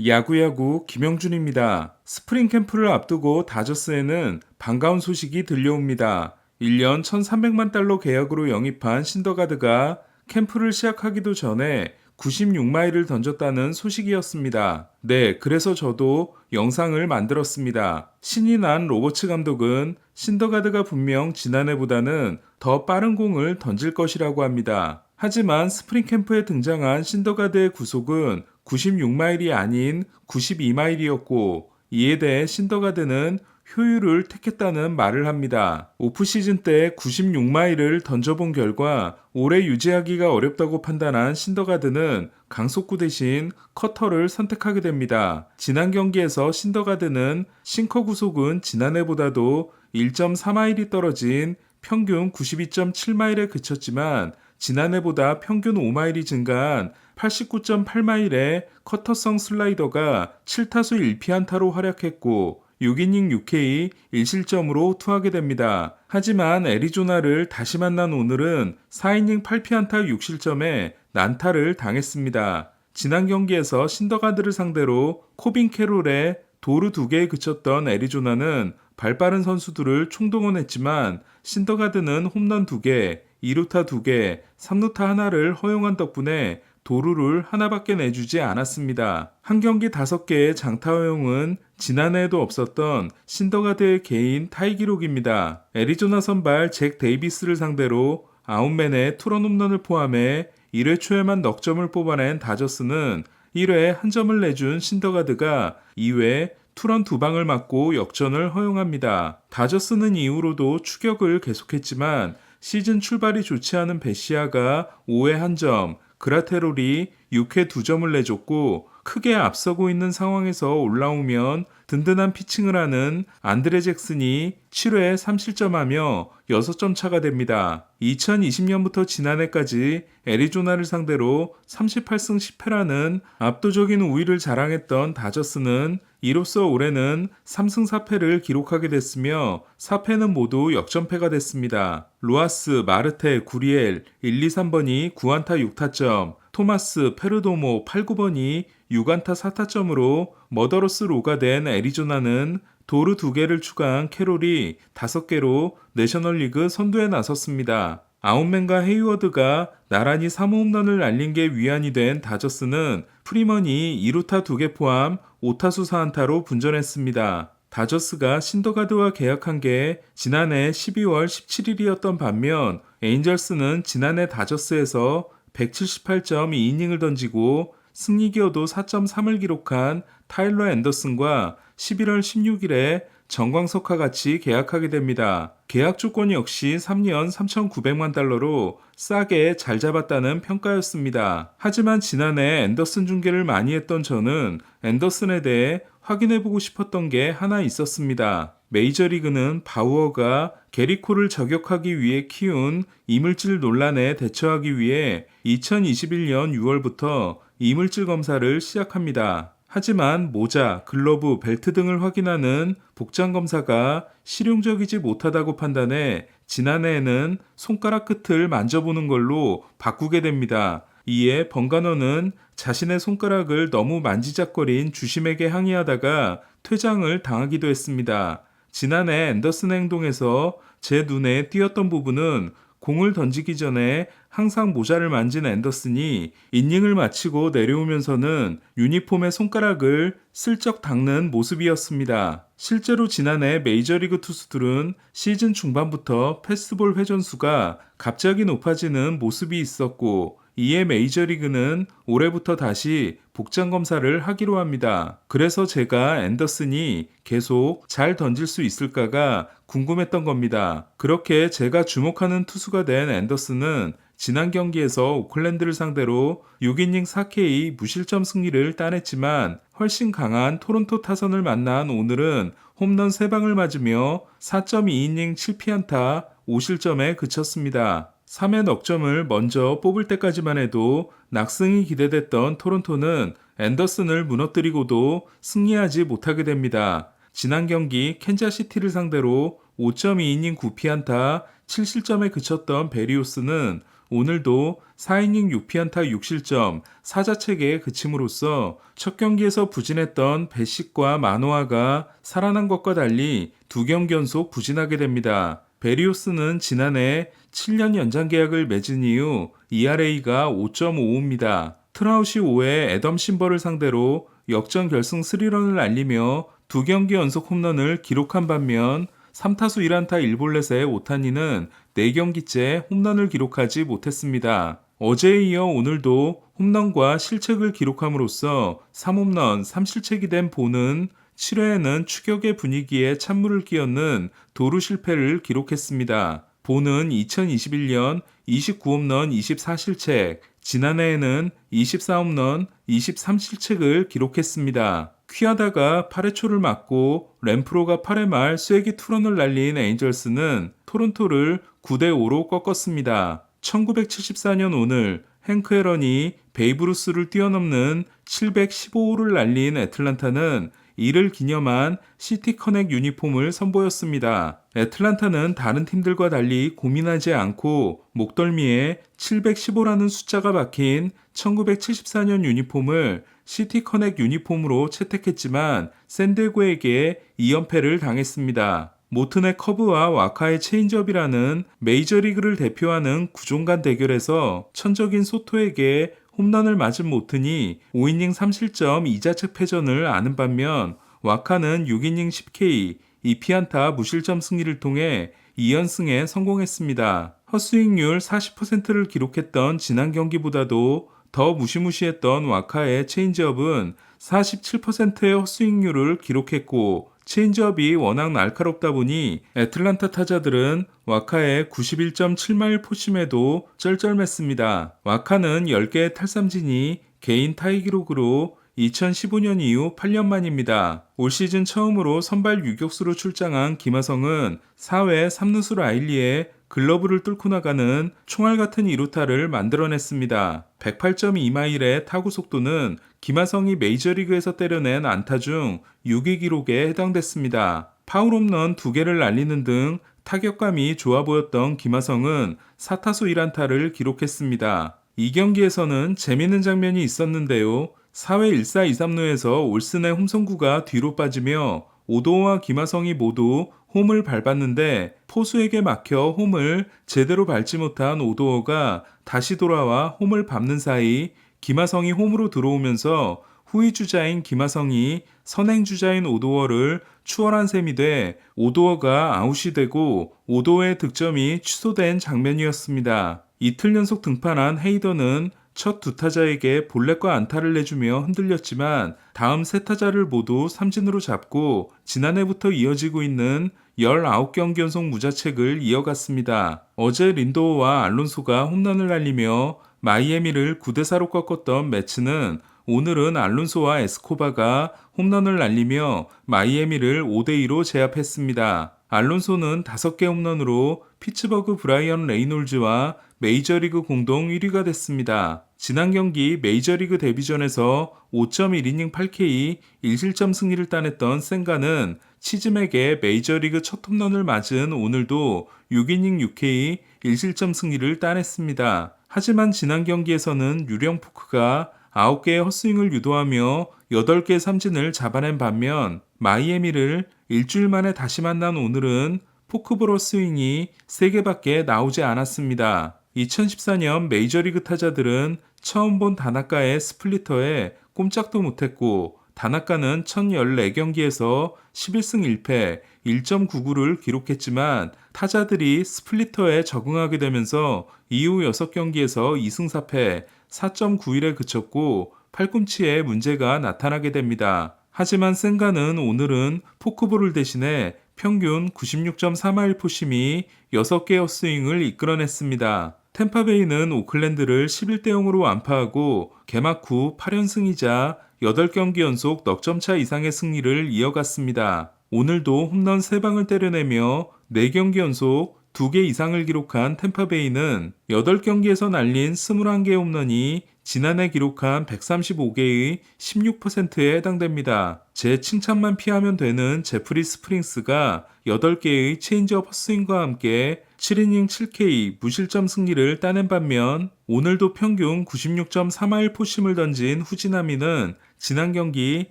야구야구 김영준입니다. 스프링 캠프를 앞두고 다저스에는 반가운 소식이 들려옵니다. 1년 1,300만 달러 계약으로 영입한 신더가드가 캠프를 시작하기도 전에 96마일을 던졌다는 소식이었습니다. 네, 그래서 저도 영상을 만들었습니다. 신이 난 로버츠 감독은 신더가드가 분명 지난해보다는 더 빠른 공을 던질 것이라고 합니다. 하지만 스프링 캠프에 등장한 신더가드의 구속은 96마일이 아닌 92마일이었고 이에 대해 신더가드는 효율을 택했다는 말을 합니다. 오프시즌 때 96마일을 던져본 결과 오래 유지하기가 어렵다고 판단한 신더가드는 강속구 대신 커터를 선택하게 됩니다. 지난 경기에서 신더가드는 싱커 구속은 지난해보다도 1.4마일이 떨어진 평균 92.7마일에 그쳤지만 지난해보다 평균 5마일이 증가한 89.8마일의 커터성 슬라이더가 7타수 1피안타로 활약했고 6이닝 6K 1실점으로 투하게 됩니다. 하지만 애리조나를 다시 만난 오늘은 4이닝 8피안타 6실점에 난타를 당했습니다. 지난 경기에서 신더가드를 상대로 코빈 캐롤의 도루 2개에 그쳤던 애리조나는 발빠른 선수들을 총동원했지만 신더가드는 홈런 2개, 2루타 2개, 3루타 하나를 허용한 덕분에 도루를 하나밖에 내주지 않았습니다. 한 경기 5개의 장타 허용은 지난해에도 없었던 신더가드의 개인 타이 기록입니다. 애리조나 선발 잭 데이비스를 상대로 아웃맨의 투런 홈런을 포함해 1회 초에만 넉 점을 뽑아낸 다저스는 1회에 한 점을 내준 신더가드가 2회 투런 2방을 맞고 역전을 허용합니다. 다저스는 이후로도 추격을 계속했지만 시즌 출발이 좋지 않은 베시아가 5회 1점, 그라테롤이 6회 2점을 내줬고 크게 앞서고 있는 상황에서 올라오면 든든한 피칭을 하는 안드레 잭슨이 7회에 3실점하며 6점 차가 됩니다. 2020년부터 지난해까지 애리조나를 상대로 38승 10패라는 압도적인 우위를 자랑했던 다저스는 이로써 올해는 3승 4패를 기록하게 됐으며 4패는 모두 역전패가 됐습니다. 로하스, 마르테, 구리엘 1, 2, 3번이 9안타 6타점, 토마스, 페르도모 8, 9번이 6안타 4타점으로 머더러스 로가 된 애리조나는 도루 2개를 추가한 캐롤이 5개로 내셔널리그 선두에 나섰습니다. 아웃맨과 헤이워드가 나란히 3호 홈런을 날린 게 위안이 된 다저스는 프리먼이 2루타 2개 포함 5타수 4안타로 분전했습니다. 다저스가 신더가드와 계약한 게 지난해 12월 17일이었던 반면 에인절스는 지난해 다저스에서 178.2이닝을 던지고 승리기여도 4.3을 기록한 타일러 앤더슨과 11월 16일에 정광석과 같이 계약하게 됩니다. 계약 조건 역시 3년 3,900만 달러로 싸게 잘 잡았다는 평가였습니다. 하지만 지난해 앤더슨 중계를 많이 했던 저는 앤더슨에 대해 확인해보고 싶었던 게 하나 있었습니다. 메이저리그는 바우어가 게리코를 저격하기 위해 키운 이물질 논란에 대처하기 위해 2021년 6월부터 이물질 검사를 시작합니다. 하지만 모자, 글러브, 벨트 등을 확인하는 복장 검사가 실용적이지 못하다고 판단해 지난해에는 손가락 끝을 만져보는 걸로 바꾸게 됩니다. 이에 번가너는 자신의 손가락을 너무 만지작거린 주심에게 항의하다가 퇴장을 당하기도 했습니다. 지난해 앤더슨 행동에서 제 눈에 띄었던 부분은 공을 던지기 전에 항상 모자를 만진 앤더슨이 이닝을 마치고 내려오면서는 유니폼의 손가락을 슬쩍 닦는 모습이었습니다. 실제로 지난해 메이저리그 투수들은 시즌 중반부터 패스트볼 회전수가 갑자기 높아지는 모습이 있었고 이에 메이저리그는 올해부터 다시 복장 검사를 하기로 합니다. 그래서 제가 앤더슨이 계속 잘 던질 수 있을까가 궁금했던 겁니다. 그렇게 제가 주목하는 투수가 된 앤더슨은 지난 경기에서 오클랜드를 상대로 6이닝 4K 무실점 승리를 따냈지만 훨씬 강한 토론토 타선을 만난 오늘은 홈런 3방을 맞으며 4.2이닝 7피안타 5실점에 그쳤습니다. 3회 넉점을 먼저 뽑을 때까지만 해도 낙승이 기대됐던 토론토는 앤더슨을 무너뜨리고도 승리하지 못하게 됩니다. 지난 경기 캔자시티를 상대로 5.2이닝 9피안타 7실점에 그쳤던 베리오스는 오늘도 4이닝 6피안타 6실점 4자책에 그침으로써 첫 경기에서 부진했던 베식과 마노아가 살아난 것과 달리 두 경기 연속 부진하게 됩니다. 베리오스는 지난해 7년 연장 계약을 맺은 이후 ERA가 5.55입니다. 트라우시 5회 애덤 심버를 상대로 역전 결승 3런을 날리며 두 경기 연속 홈런을 기록한 반면 3타수 1안타 1볼넷의 오타니는 4경기째 홈런을 기록하지 못했습니다. 어제에 이어 오늘도 홈런과 실책을 기록함으로써 3홈런 3실책이 된 보는 7회에는 추격의 분위기에 찬물을 끼얹는 도루 실패를 기록했습니다. 보는 2021년 29홈런 24실책, 지난해에는 24홈런 23실책을 기록했습니다. 퀴하다가 8회 초를 맞고 램프로가 8회 말 쐐기 투런을 날린 에인절스는 토론토를 9대5로 꺾었습니다. 1974년 오늘 행크 앨런이 베이브루스를 뛰어넘는 715호를 날린 애틀란타는 이를 기념한 시티 커넥 유니폼을 선보였습니다. 애틀란타는 다른 팀들과 달리 고민하지 않고 목덜미에 715라는 숫자가 박힌 1974년 유니폼을 시티 커넥 유니폼으로 채택했지만 샌디에고에게 2연패를 당했습니다. 모튼의 커브와 와카의 체인지업이라는 메이저리그를 대표하는 구종간 대결에서 천적인 소토에게 홈런을 맞은 모튼이 5이닝 3실점 2자책 패전을 아는 반면 와카는 6이닝 10K 2피안타 무실점 승리를 통해 2연승에 성공했습니다. 헛스윙률 40%를 기록했던 지난 경기보다도 더 무시무시했던 와카의 체인지업은 47%의 헛스윙률을 기록했고 체인지업이 워낙 날카롭다 보니 애틀란타 타자들은 와카의 91.7마일 포심에도 쩔쩔맸습니다. 와카는 10개의 탈삼진이 개인 타이 기록으로 2015년 이후 8년 만입니다. 올 시즌 처음으로 선발 유격수로 출장한 김하성은 4회 3루수 라일리에 글러브를 뚫고 나가는 총알 같은 2루타를 만들어냈습니다. 108.2마일의 타구 속도는 김하성이 메이저리그에서 때려낸 안타 중 6위 기록에 해당됐습니다. 파울 홈런 2개를 날리는 등 타격감이 좋아 보였던 김하성은 4타수 1안타를 기록했습니다. 이 경기에서는 재밌는 장면이 있었는데요. 4회 1사 2삼루에서 올슨의 홈송구가 뒤로 빠지며 오도어와 김하성이 모두 홈을 밟았는데 포수에게 막혀 홈을 제대로 밟지 못한 오도어가 다시 돌아와 홈을 밟는 사이 김하성이 홈으로 들어오면서 후위 주자인 김하성이 선행 주자인 오도어를 추월한 셈이 돼 오도어가 아웃이 되고 오도어의 득점이 취소된 장면이었습니다. 이틀 연속 등판한 헤이더는 첫 두 타자에게 볼넷과 안타를 내주며 흔들렸지만 다음 세 타자를 모두 삼진으로 잡고 지난해부터 이어지고 있는 19경기 연속 무자책을 이어갔습니다. 어제 린도어와 알론소가 홈런을 날리며 마이애미를 9대4로 꺾었던 매츠는 오늘은 알론소와 에스코바가 홈런을 날리며 마이애미를 5대2로 제압했습니다. 알론소는 5개 홈런으로 피츠버그 브라이언 레이놀즈와 메이저리그 공동 1위가 됐습니다. 지난 경기 메이저리그 데뷔전에서 5.1이닝 8K 1실점 승리를 따냈던 생가는 치즘에게 메이저리그 첫 홈런을 맞은 오늘도 6이닝 6K 1실점 승리를 따냈습니다. 하지만 지난 경기에서는 유령 포크가 9개의 헛스윙을 유도하며 8개의 삼진을 잡아낸 반면 마이애미를 일주일 만에 다시 만난 오늘은 포크볼 스윙이 3개밖에 나오지 않았습니다. 2014년 메이저리그 타자들은 처음 본 다나카의 스플리터에 꼼짝도 못했고 다나카는 1014경기에서 11승 1패 1.99를 기록했지만 타자들이 스플리터에 적응하게 되면서 이후 6경기에서 2승 4패 4.91에 그쳤고 팔꿈치에 문제가 나타나게 됩니다. 하지만 생가는 오늘은 포크볼을 대신해 평균 96.4마일 포심이 6개의 헛스윙을 이끌어냈습니다. 템파베이는 오클랜드를 11대0으로 완파하고 개막 후 8연승이자 8경기 연속 넉점차 이상의 승리를 이어갔습니다. 오늘도 홈런 3방을 때려내며 4경기 연속 2개 이상을 기록한 템파베이는 8경기에서 날린 21개의 홈런이 지난해 기록한 135개의 16%에 해당됩니다. 제 칭찬만 피하면 되는 제프리 스프링스가 8개의 체인지업 헛스윙과 함께 7이닝 7K 무실점 승리를 따낸 반면 오늘도 평균 96.3마일 포심을 던진 후지나미는 지난 경기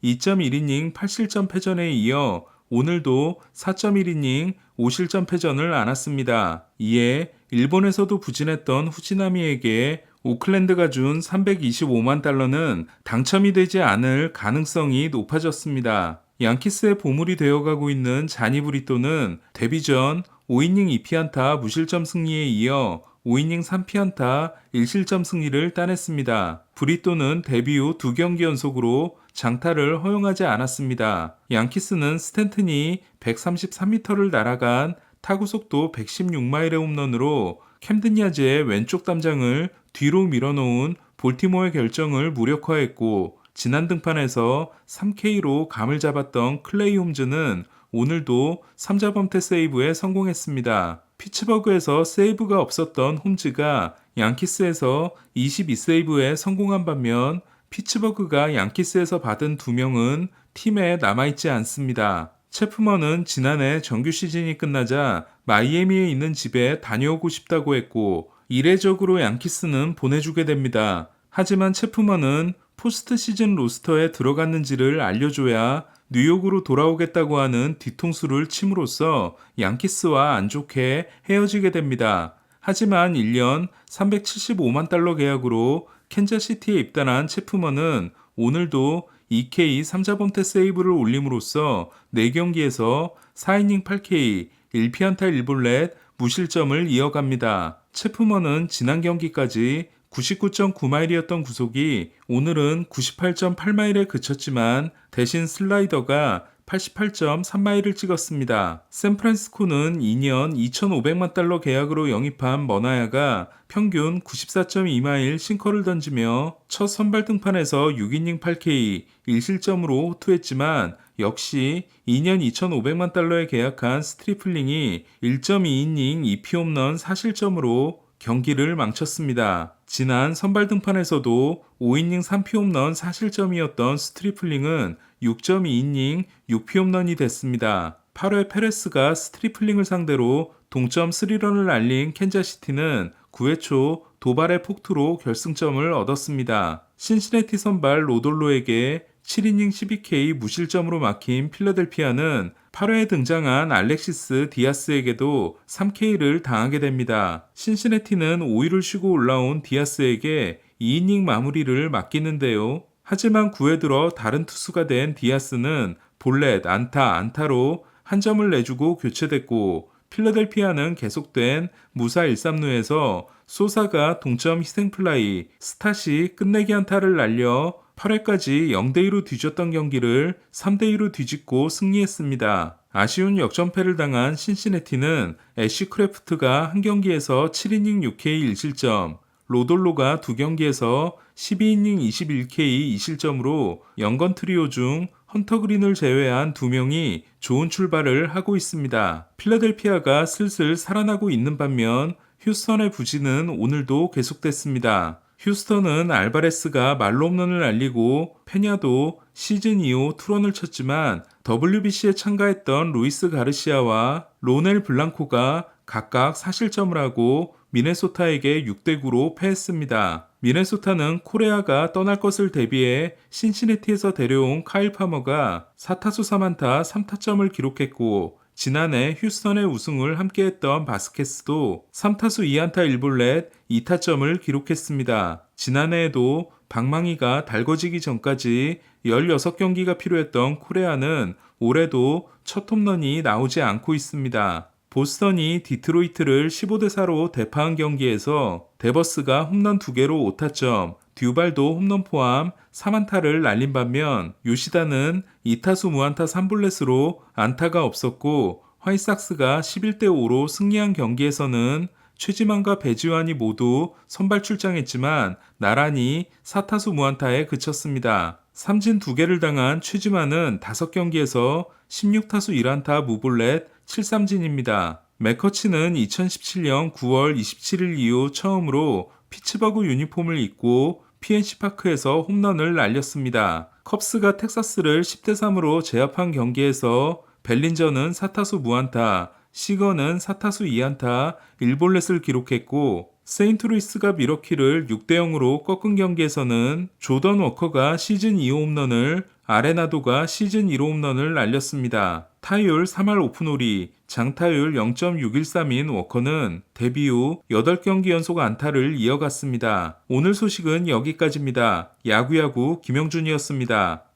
2.1이닝 8실점 패전에 이어 오늘도 4.1이닝 5실점 패전을 안았습니다. 이에 일본에서도 부진했던 후지나미에게 오클랜드가 준 325만 달러는 당첨이 되지 않을 가능성이 높아졌습니다. 양키스의 보물이 되어가고 있는 자니 브리또는 데뷔 전 5이닝 2피안타 무실점 승리에 이어 5이닝 3피안타 1실점 승리를 따냈습니다. 브리또는 데뷔 후 2경기 연속으로 장타를 허용하지 않았습니다. 양키스는 스탠튼이 133m를 날아간 타구 속도 116마일의 홈런으로 캠든 야즈의 왼쪽 담장을 뒤로 밀어놓은 볼티모어의 결정을 무력화했고, 지난 등판에서 3K로 감을 잡았던 클레이 홈즈는 오늘도 3자범퇴 세이브에 성공했습니다. 피츠버그에서 세이브가 없었던 홈즈가 양키스에서 22세이브에 성공한 반면 피츠버그가 양키스에서 받은 2명은 팀에 남아있지 않습니다. 체프먼은 지난해 정규 시즌이 끝나자 마이애미에 있는 집에 다녀오고 싶다고 했고, 이례적으로 양키스는 보내주게 됩니다. 하지만 체프먼은 포스트 시즌 로스터에 들어갔는지를 알려줘야 뉴욕으로 돌아오겠다고 하는 뒤통수를 침으로써 양키스와 안 좋게 헤어지게 됩니다. 하지만 1년 375만 달러 계약으로 캔자시티에 입단한 체프먼은 오늘도 2K 3자범퇴 세이브를 올림으로써 4경기에서 4이닝 8K 1피안타 1볼넷 무실점을 이어갑니다. 체프먼은 지난 경기까지 99.9마일이었던 구속이 오늘은 98.8마일에 그쳤지만 대신 슬라이더가 88.3마일을 찍었습니다. 샌프란시스코는 2년 2,500만 달러 계약으로 영입한 머나야가 평균 94.2마일 싱커를 던지며 첫 선발 등판에서 6이닝 8K 1실점으로 호투했지만 역시 2년 2,500만 달러에 계약한 스트리플링이 1.2이닝 2피 홈런 4실점으로 경기를 망쳤습니다. 지난 선발 등판에서도 5이닝 3피 홈런 4실점이었던 스트리플링은 6.2이닝 6피 홈런이 됐습니다. 8회 페레스가 스트리플링을 상대로 동점 3런을 날린 캔자시티는 9회 초 도발의 폭투로 결승점을 얻었습니다. 신시내티 선발 로돌로에게 7이닝 12K 무실점으로 막힌 필라델피아는 8회에 등장한 알렉시스 디아스에게도 3K를 당하게 됩니다. 신시내티는 5위를 쉬고 올라온 디아스에게 2이닝 마무리를 맡기는데요. 하지만 9회 들어 다른 투수가 된 디아스는 볼넷, 안타로 한 점을 내주고 교체됐고, 필라델피아는 계속된 무사 1-3루에서 소사가 동점 희생플라이, 스탓이 끝내기 안타를 날려 8회까지 0대2로 뒤졌던 경기를 3대2로 뒤집고 승리했습니다. 아쉬운 역전패를 당한 신시내티는 애쉬 크래프트가 한 경기에서 7이닝 6K 1실점, 로돌로가 2경기에서 12이닝 21K 2실점으로 연건 트리오 중 헌터 그린을 제외한 2명이 좋은 출발을 하고 있습니다. 필라델피아가 슬슬 살아나고 있는 반면 휴스턴의 부진은 오늘도 계속됐습니다. 휴스턴은 알바레스가 말로 홈런을 날리고 페냐도 시즌 2호 투런을 쳤지만 WBC에 참가했던 루이스 가르시아와 로넬 블랑코가 각각 4실점을 하고 미네소타에게 6대9로 패했습니다. 미네소타는 코레아가 떠날 것을 대비해 신시내티에서 데려온 카일 파머가 4타수 3안타 3타점을 기록했고, 지난해 휴스턴의 우승을 함께했던 바스케스도 3타수 2안타 1볼넷 2타점을 기록했습니다. 지난해에도 방망이가 달궈지기 전까지 16경기가 필요했던 코레아는 올해도 첫 홈런이 나오지 않고 있습니다. 보스턴이 디트로이트를 15대4로 대파한 경기에서 데버스가 홈런 2개로 5타점, 듀발도 홈런 포함 3안타를 날린 반면 요시다는 2타수 무안타 3볼넷으로 안타가 없었고, 화이삭스가 11대5로 승리한 경기에서는 최지만과 배지환이 모두 선발 출장했지만 나란히 4타수 무안타에 그쳤습니다. 삼진 2개를 당한 최지만은 5경기에서 16타수 1안타 무볼넷 7삼진입니다. 맥커치는 2017년 9월 27일 이후 처음으로 피츠버그 유니폼을 입고 PNC 파크에서 홈런을 날렸습니다. 컵스가 텍사스를 10대3으로 제압한 경기에서 벨린저는 4타수 무안타, 시거는 4타수 2안타 1볼넷을 기록했고 세인트루이스가 미러키를 6대 0으로 꺾은 경기에서는 조던 워커가 시즌 2호 홈런을 아레나도가 시즌 1호 홈런을 날렸습니다. 타율 3할 5푼5리, 장타율 0.613인 워커는 데뷔 후 8경기 연속 안타를 이어갔습니다. 오늘 소식은 여기까지입니다. 야구야구 김영준이었습니다.